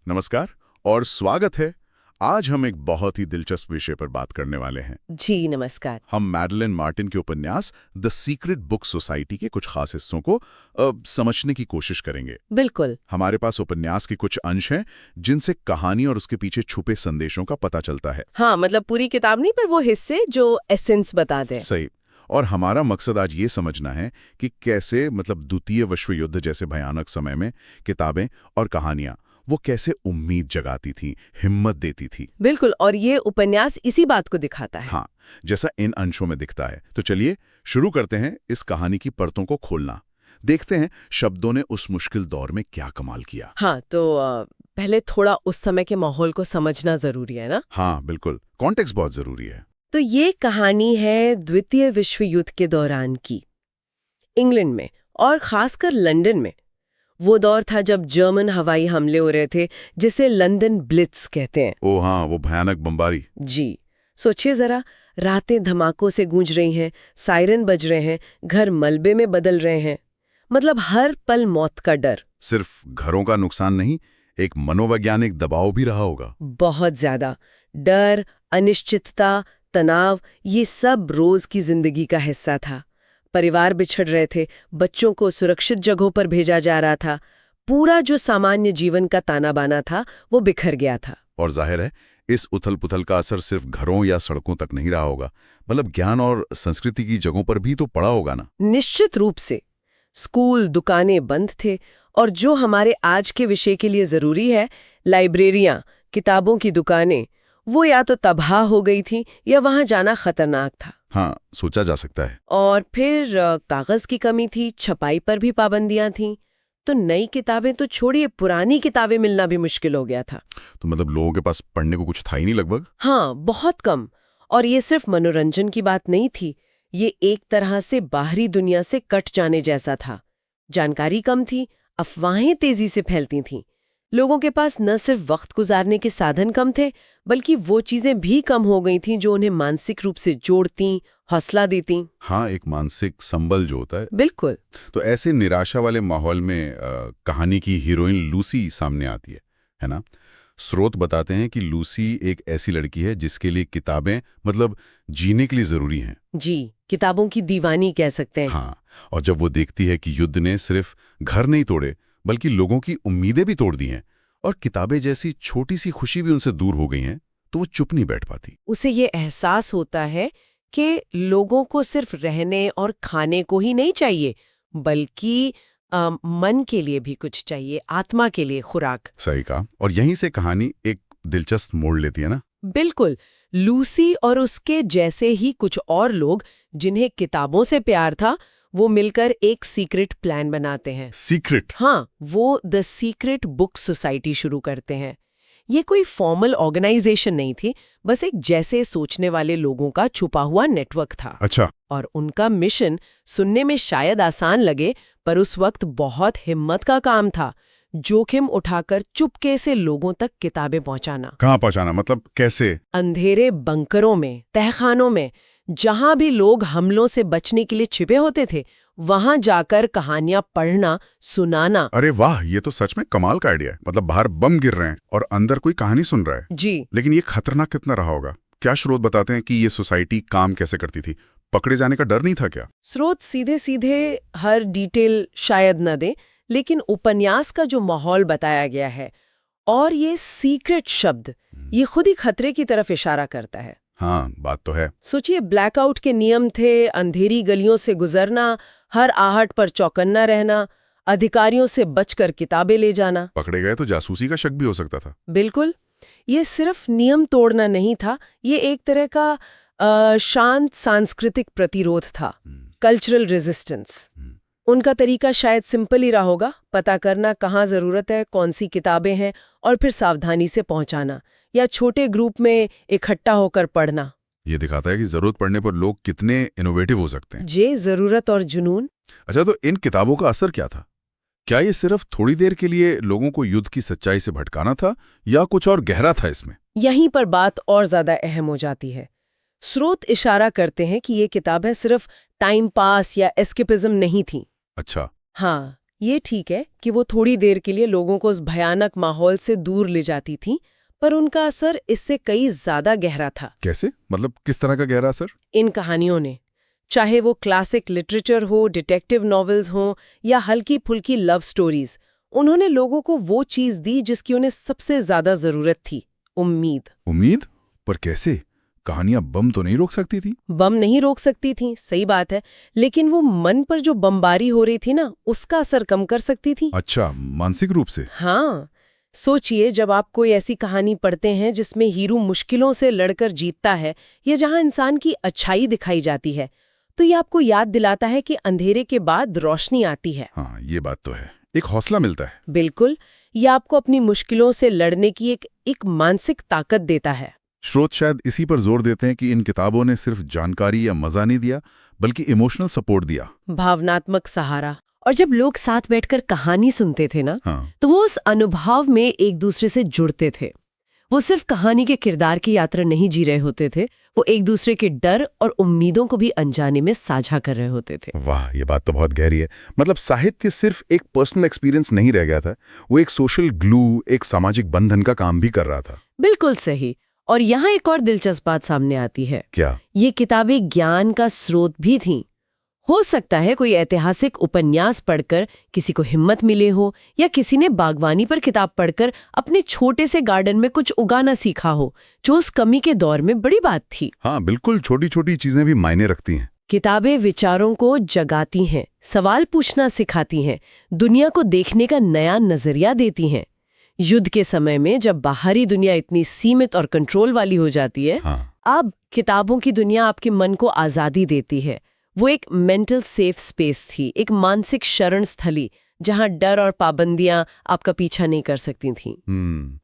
नमस्कार और स्वागत है। आज हम एक बहुत ही दिलचस्प विषय पर बात करने वाले हैं। जी नमस्कार। हम मैडलिन मार्टिन के उपन्यास द सीक्रेट बुक सोसाइटी के कुछ खास हिस्सों को समझने की कोशिश करेंगे। बिल्कुल। हमारे पास उपन्यास के कुछ अंश हैं जिनसे कहानी और उसके पीछे छुपे संदेशों का पता चलता है। हाँ, मतलब पूरी किताब नहीं, पर वो हिस्से जो एसेंस बता दें। सही। और हमारा मकसद आज ये समझना है कि कैसे द्वितीय विश्व युद्ध जैसे भयानक समय में किताबें और कहानियां वो कैसे उम्मीद जगाती थी, हिम्मत देती थी। बिल्कुल, और ये उपन्यास इसी बात को दिखाता है। हाँ, जैसा इन अंशों में दिखता है। तो चलिए शुरू करते हैं इस कहानी की परतों को खोलना। देखते हैं शब्दों ने उस मुश्किल दौर में क्या कमाल किया। हाँ, तो पहले थोड़ा उस समय के माहौल को समझना जरूरी है ना। हाँ बिल्कुल, कॉन्टेक्स्ट बहुत जरूरी है। तो ये कहानी है द्वितीय विश्व युद्ध के दौरान की, इंग्लैंड में और खासकर लंदन में। वो दौर था जब जर्मन हवाई हमले हो रहे थे, जिसे लंदन ब्लिट्स कहते हैं। ओ हाँ, वो भयानक बमबारी। जी, सोचिए जरा, रातें धमाकों से गूंज रही हैं, सायरन बज रहे हैं, घर मलबे में बदल रहे हैं। मतलब हर पल मौत का डर। सिर्फ घरों का नुकसान नहीं, एक मनोवैज्ञानिक दबाव भी रहा होगा। बहुत ज्यादा डर, अनिश्चितता, तनाव, ये सब रोज की जिंदगी का हिस्सा था। परिवार बिछड़ रहे थे, बच्चों को सुरक्षित जगहों पर भेजा जा रहा था। पूरा जो सामान्य जीवन का ताना बाना था वो बिखर गया था। और जाहिर है इस उथल पुथल का असर सिर्फ घरों या सड़कों तक नहीं रहा होगा, ज्ञान और संस्कृति की जगहों पर भी तो पड़ा होगा ना। निश्चित रूप से। स्कूल, दुकानें बंद थे, और जो हमारे आज के विषय के लिए जरूरी है, लाइब्रेरियां, किताबों की दुकानें, वो या तो तबाह हो गई थी या वहां जाना खतरनाक था। हाँ, सोचा जा सकता है। और फिर कागज की कमी थी, छपाई पर भी पाबंदियां थीं। तो नई किताबें तो छोड़िए, पुरानी किताबें मिलना भी मुश्किल हो गया था। तो लोगों के पास पढ़ने को कुछ था ही नहीं लगभग। हाँ, बहुत कम। और ये सिर्फ मनोरंजन की बात नहीं थी, ये एक तरह से बाहरी दुनिया से कट जाने जैसा था। जानकारी कम थी, अफवाहें तेजी से फैलती थीं। लोगों के पास न सिर्फ वक्त गुजारने के साधन कम थे, बल्कि वो चीजें भी कम हो गई थीं जो उन्हें मानसिक रूप से जोड़ती, हौसला देती। हाँ, एक मानसिक संबल जो होता है। बिल्कुल। तो ऐसे निराशा वाले माहौल में कहानी की हीरोइन लूसी सामने आती है ना। स्रोत बताते हैं कि लूसी एक ऐसी लड़की है जिसके लिए किताबें जीने के लिए जरूरी हैं। जी, किताबों की दीवानी कह सकते हैं। हाँ, और जब वो देखती है कि युद्ध ने सिर्फ घर नहीं तोड़े बल्कि लोगों की उम्मीदें भी तोड़ दी हैं और किताबें जैसी छोटी सी खुशी भी उनसे दूर हो गई हैं, तो वो चुप नहीं बैठ पाती। उसे ये एहसास होता है कि लोगों को सिर्फ रहने और खाने को ही नहीं चाहिए, बल्कि मन के लिए भी कुछ चाहिए, आत्मा के लिए खुराक। सही कहा। और यहीं से कहानी एक दिलचस्प मोड़ लेती है ना। बिल्कुल। लूसी और उसके जैसे ही कुछ और लोग जिन्हें किताबों से प्यार था, वो मिलकर एक सीक्रेट प्लान बनाते हैं। सीक्रेट? हाँ, वो द सीक्रेट बुक सोसाइटी शुरू करते हैं। ये कोई फॉर्मल ऑर्गेनाइजेशन नहीं थी, बस एक जैसे सोचने वाले लोगों का छुपा हुआ नेटवर्क था। अच्छा। और उनका मिशन सुनने में शायद आसान लगे, पर उस वक्त बहुत हिम्मत का काम था। जोखिम उठाकर चुपके से लोगों तक किताबें पहुंचाना। कहाँ पहुंचाना, कैसे? अंधेरे बंकरों में, तहखानों में, जहां भी लोग हमलों से बचने के लिए छिपे होते थे, वहां जाकर कहानियां पढ़ना, सुनाना। अरे वाह, ये तो सच में कमाल का आइडिया है। बाहर बम गिर रहे हैं और अंदर कोई कहानी सुन रहा है। जी। लेकिन ये खतरनाक कितना रहा होगा? क्या स्रोत बताते हैं कि ये सोसाइटी काम कैसे करती थी? पकड़े जाने का डर नहीं था क्या? स्रोत सीधे सीधे हर डिटेल शायद न दे, लेकिन उपन्यास का जो माहौल बताया गया है और ये सीक्रेट शब्द, ये खुद ही खतरे की तरफ इशारा करता है। हाँ, बात तो है। सोचिए, ब्लैकआउट के नियम थे, अंधेरी गलियों से गुजरना, हर आहट पर चौकन्ना रहना, अधिकारियों से बचकर किताबें ले जाना। पकड़े गए तो जासूसी का शक भी हो सकता था। बिल्कुल। ये सिर्फ नियम तोड़ना नहीं था, ये एक तरह का शांत सांस्कृतिक प्रतिरोध था, कल्चरल रेजिस्टेंस। उनका तरीका शायद सिंपल ही रहा होगा, पता करना कहाँ जरूरत है, कौन सी किताबें हैं, और फिर सावधानी से पहुंचाना, या छोटे ग्रुप में इकट्ठा होकर पढ़ना। ये दिखाता है कि जरूरत पड़ने पर लोग कितने इनोवेटिव हो सकते हैं। जे जरूरत और जुनून। अच्छा, तो इन किताबों का असर क्या था? क्या ये सिर्फ थोड़ी देर के लिए लोगों को युद्ध की सच्चाई से भटकाना था या कुछ और गहरा था इसमें? यहीं पर बात और ज्यादा अहम हो जाती है। स्रोत इशारा करते हैं कि ये किताबें सिर्फ टाइम पास या एस्केपिज्म नहीं थी। अच्छा। हाँ, ये ठीक है कि वो थोड़ी देर के लिए लोगों को उस भयानक माहौल से दूर ले जाती थीं, पर उनका असर इससे कई ज्यादा गहरा था। कैसे? मतलब किस तरह का गहरा असर? इन कहानियों ने, चाहे वो क्लासिक लिटरेचर हो, डिटेक्टिव नॉवेल्स हों या हल्की फुल्की लव स्टोरीज, उन्होंने लोगों को वो चीज दी जिसकी उन्हें सबसे ज्यादा जरूरत थी, उम्मीद। उम्मीद? पर कैसे? कहानियां बम तो नहीं रोक सकती थी? बम नहीं रोक सकती थी, सही बात है, लेकिन वो मन पर जो बमबारी हो रही थी ना, उसका असर कम कर सकती थी। अच्छा, मानसिक रूप से? हाँ, सोचिए जब आप कोई ऐसी कहानी पढ़ते हैं जिसमें हीरो मुश्किलों से लड़कर जीतता है या जहां इंसान की अच्छाई दिखाई जाती है, तो ये आपको याद दिलाता है कि अंधेरे के बाद रोशनी आती है। हाँ, ये बात तो है। एक हौसला मिलता है। बिल्कुल, ये आपको अपनी मुश्किलों से लड़ने की एक मानसिक ताकत देता है। स्रोत शायद इसी पर जोर देते हैं कि इन किताबों ने सिर्फ जानकारी या मजा नहीं दिया, बल्कि इमोशनल सपोर्ट दिया। भावनात्मक सहारा। और जब लोग साथ बैठकर कहानी सुनते थे ना, हाँ। तो वो उस अनुभव में एक दूसरे से जुड़ते थे। वो सिर्फ कहानी के किरदार की यात्रा नहीं जी रहे होते थे, वो एक दूसरे के डर और उम्मीदों को भी अनजाने में साझा कर रहे होते थे। वाह, ये बात तो बहुत गहरी है। मतलब साहित्य सिर्फ एक पर्सनल एक्सपीरियंस नहीं रह गया था, वो एक सोशल ग्लू, एक सामाजिक बंधन का काम भी कर रहा था। बिल्कुल सही। और यहाँ एक और दिलचस्प बात सामने आती है। क्या? ये किताबें ज्ञान का स्रोत भी थीं। हो सकता है कोई ऐतिहासिक उपन्यास पढ़कर किसी को हिम्मत मिले हो, या किसी ने बागवानी पर किताब पढ़कर अपने छोटे से गार्डन में कुछ उगाना सीखा हो, जो उस कमी के दौर में बड़ी बात थी। हाँ, बिल्कुल, छोटी छोटी चीजें भी मायने रखती हैं। किताबें विचारों को जगाती हैं, सवाल पूछना सिखाती हैं, दुनिया को देखने का नया नजरिया देती हैं। युद्ध के समय में जब बाहरी दुनिया इतनी सीमित और कंट्रोल वाली हो जाती है, हाँ। अब किताबों की दुनिया आपके मन को आजादी देती है। वो एक मेंटल सेफ स्पेस थी, एक मानसिक शरण स्थली, जहां डर और पाबंदियां आपका पीछा नहीं कर सकती थीं।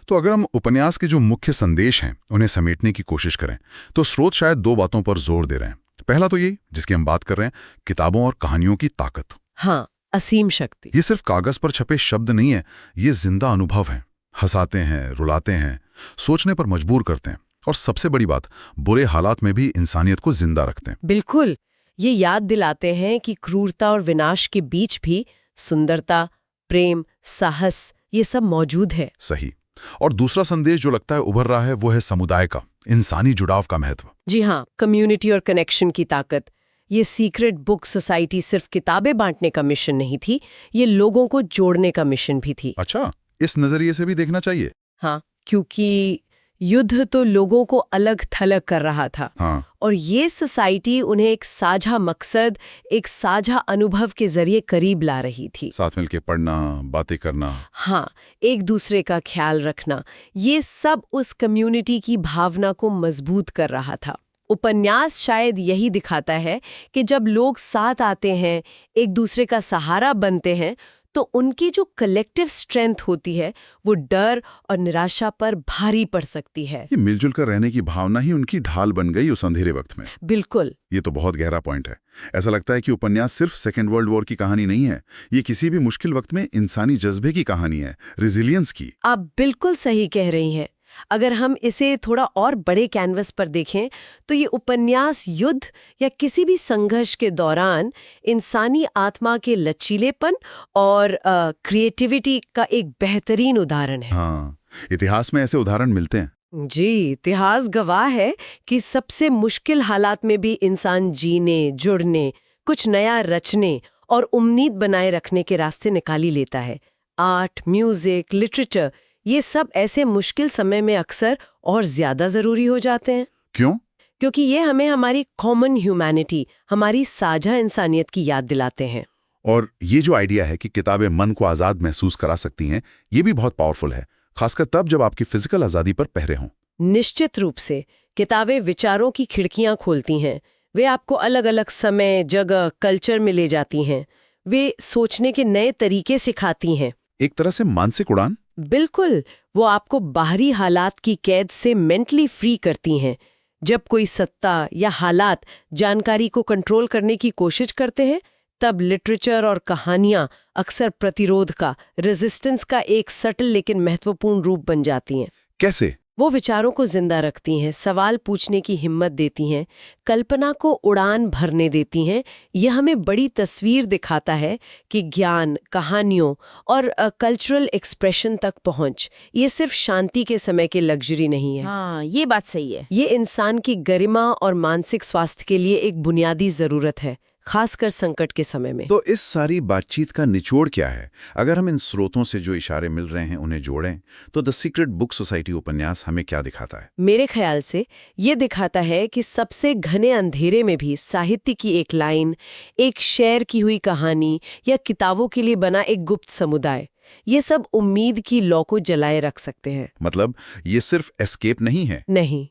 तो अगर हम उपन्यास के जो मुख्य संदेश हैं उन्हें समेटने की कोशिश करें, तो स्रोत शायद दो बातों पर जोर दे रहे हैं। पहला तो ये, जिसकी हम बात कर रहे हैं, किताबों और कहानियों की ताकत। हाँ, असीम शक्ति। ये सिर्फ कागज पर छपे शब्द नहीं है, ये जिंदा अनुभव हैं। हंसाते हैं, रुलाते हैं, सोचने पर मजबूर करते हैं, और सबसे बड़ी बात, बुरे हालात में भी इंसानियत को जिंदा रखते हैं। बिल्कुल, ये याद दिलाते हैं कि क्रूरता और विनाश के बीच भी सुंदरता, प्रेम, साहस, ये सब मौजूद है। सही। और दूसरा संदेश जो लगता है उभर रहा है, वो है समुदाय का, इंसानी जुड़ाव का महत्व। जी हाँ, कम्युनिटी और कनेक्शन की ताकत। ये सीक्रेट बुक सोसाइटी सिर्फ किताबें बांटने का मिशन नहीं थी, ये लोगों को जोड़ने का मिशन भी थी। अच्छा, इस नजरिए से भी देखना चाहिए। हाँ, क्योंकि युद्ध तो लोगों को अलग थलग कर रहा था। हाँ। और ये सोसाइटी उन्हें एक साझा मकसद, एक साझा अनुभव के जरिए करीब ला रही थी। साथ मिलके पढ़ना, बातें करना। हाँ, एक दूसरे का ख्याल रखना, ये सब उस कम्युनिटी की भावना को मजबूत कर रहा था। उपन्यास शायद यही दिखाता है कि जब लोग साथ आते हैं, एक दूसरे का सहारा बनते हैं, तो उनकी जो कलेक्टिव स्ट्रेंथ होती है, वो डर और निराशा पर भारी पड़ सकती है। ये मिलजुल कर रहने की भावना ही उनकी ढाल बन गई उस अंधेरे वक्त में। बिल्कुल। ये तो बहुत गहरा पॉइंट है। ऐसा लगता है कि उपन्यास सिर्फ सेकेंड वर्ल्ड वॉर की कहानी नहीं है, ये किसी भी मुश्किल वक्त में इंसानी जज्बे की कहानी है, रेजिलियंस की। आप बिल्कुल सही कह रही हैं। अगर हम इसे थोड़ा और बड़े कैनवस पर देखें, तो ये उपन्यास युद्ध या किसी भी संघर्ष के दौरान इंसानी आत्मा के लचीलेपन और क्रिएटिविटी का एक बेहतरीन उदाहरण है। हाँ, इतिहास में ऐसे उदाहरण मिलते हैं। जी, इतिहास गवाह है कि सबसे मुश्किल हालात में भी इंसान जीने, जुड़ने, कुछ नया रचने और उम्मीद बनाए रखने के रास्ते निकाली लेता है। आर्ट, म्यूजिक, लिटरेचर, ये सब ऐसे मुश्किल समय में अक्सर और ज्यादा जरूरी हो जाते हैं। क्यों? क्योंकि ये हमें हमारी कॉमन ह्यूमैनिटी, हमारी साझा इंसानियत की याद दिलाते हैं। और ये जो आइडिया है कि किताबें मन को आज़ाद महसूस करा सकती हैं, ये भी बहुत पावरफुल है, खासकर तब जब आपकी फिजिकल आज़ादी पर पहरे हों। निश्चित रूप से किताबें विचारों की खिड़कियां खोलती हैं। वे आपको अलग अलग समय, जगह, कल्चर में ले जाती हैं। वे सोचने के नए तरीके सिखाती हैं। एक तरह से मानसिक उड़ान। बिल्कुल, वो आपको बाहरी हालात की कैद से मेंटली फ्री करती हैं। जब कोई सत्ता या हालात जानकारी को कंट्रोल करने की कोशिश करते हैं, तब लिटरेचर और कहानियां अक्सर प्रतिरोध का, रेजिस्टेंस का एक सटल लेकिन महत्वपूर्ण रूप बन जाती हैं। कैसे? वो विचारों को जिंदा रखती हैं, सवाल पूछने की हिम्मत देती हैं, कल्पना को उड़ान भरने देती हैं। यह हमें बड़ी तस्वीर दिखाता है कि ज्ञान, कहानियों और कल्चरल एक्सप्रेशन तक पहुंच ये सिर्फ शांति के समय की लग्जरी नहीं है। हाँ, ये बात सही है। ये इंसान की गरिमा और मानसिक स्वास्थ्य के लिए एक बुनियादी जरूरत है, खासकर संकट के समय में। तो इस सारी बातचीत का निचोड़ क्या है? अगर हम इन स्रोतों से जो इशारे मिल रहे हैं उन्हें जोड़ें, तो द सीक्रेट बुक सोसाइटी उपन्यास हमें क्या दिखाता है? मेरे ख्याल से ये दिखाता है कि सबसे घने अंधेरे में भी साहित्य की एक लाइन, एक शेयर की हुई कहानी या किताबों के लिए बना एक गुप्त समुदाय, ये सब उम्मीद की लौ को जलाए रख सकते हैं। मतलब ये सिर्फ एस्केप नहीं है। नहीं,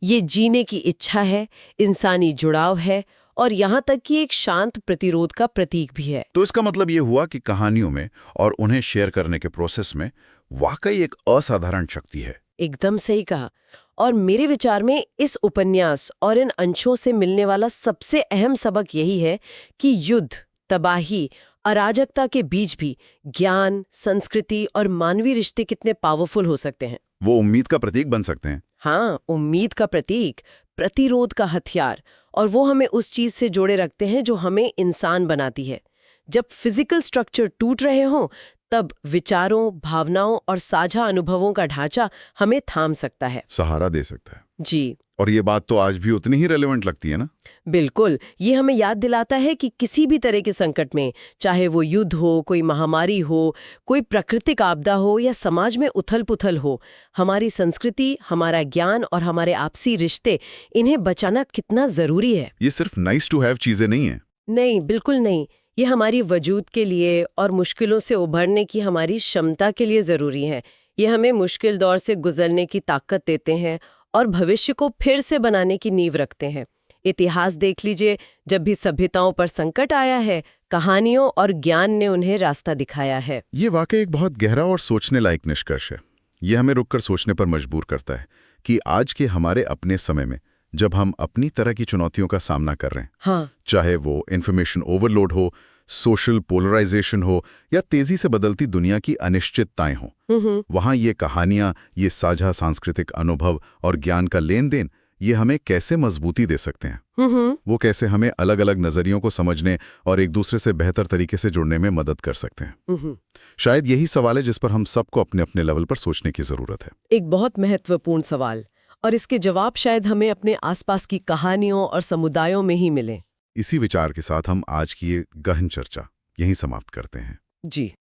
ये जीने की इच्छा है, इंसानी जुड़ाव है और यहाँ तक कि एक शांत प्रतिरोध का प्रतीक भी है। तो इसका मतलब ये हुआ कि कहानियों में और उन्हें शेयर करने के प्रोसेस में वाकई एक असाधारण शक्ति है। एकदम सही कहा। और मेरे विचार में इस उपन्यास और इन अंशों से मिलने वाला सबसे अहम सबक यही है कि युद्ध, तबाही, अराजकता के बीच भी ज्ञान, संस्कृति और मानवीय रिश्ते कितने पावरफुल हो सकते हैं। वो उम्मीद का प्रतीक बन सकते हैं। हाँ, उम्मीद का प्रतीक, प्रतिरोध का हथियार, और वो हमें उस चीज से जोड़े रखते हैं जो हमें इंसान बनाती है। जब फिजिकल स्ट्रक्चर टूट रहे हों, तब विचारों, भावनाओं और साझा अनुभवों का ढांचा हमें थाम सकता है, सहारा दे सकता है। जी। और ये बात तो आज भी उतनी ही रेलेवेंट लगती है ना? बिल्कुल, ये हमें याद दिलाता है कि किसी भी तरह के संकट में, चाहे वो युद्ध हो, कोई महामारी हो, कोई प्राकृतिक आपदा हो या समाज में उथल-पुथल हो, हमारी संस्कृति, हमारा ज्ञान और हमारे आपसी रिश्ते, इन्हें बचाना कितना जरूरी है। ये सिर्फ नाइस टू हैव चीजें नहीं है। नहीं, बिल्कुल नहीं। ये हमारी वजूद के लिए और मुश्किलों से उभरने की हमारी क्षमता के लिए जरूरी है। ये हमें मुश्किल दौर से गुजरने की ताकत देते हैं और भविष्य को फिर से बनाने की नींव रखते हैं। इतिहास देख लीजिए, जब भी सभ्यताओं पर संकट आया है, कहानियों और ज्ञान ने उन्हें रास्ता दिखाया है। ये वाकई एक बहुत गहरा और सोचने लायक निष्कर्ष है। ये हमें रुककर सोचने पर मजबूर करता है कि आज के हमारे अपने समय में जब हम अपनी तरह की चुनौतियों का सामना कर रहे हैं, हाँ, चाहे वो इन्फॉर्मेशन ओवरलोड हो, सोशल पोलराइजेशन हो या तेजी से बदलती दुनिया की अनिश्चितताएं हों, वहां ये कहानियां, ये साझा सांस्कृतिक अनुभव और ज्ञान का लेन देन, ये हमें कैसे मजबूती दे सकते हैं। वो कैसे हमें अलग अलग नजरियों को समझने और एक दूसरे से बेहतर तरीके से जुड़ने में मदद कर सकते हैं। शायद यही सवाल है जिस पर हम सबको अपने अपने लेवल पर सोचने की जरूरत है। एक बहुत महत्वपूर्ण सवाल, और इसके जवाब शायद हमें अपने आसपास की कहानियों और समुदायों में ही मिले। इसी विचार के साथ हम आज की ये गहन चर्चा यहीं समाप्त करते हैं। जी।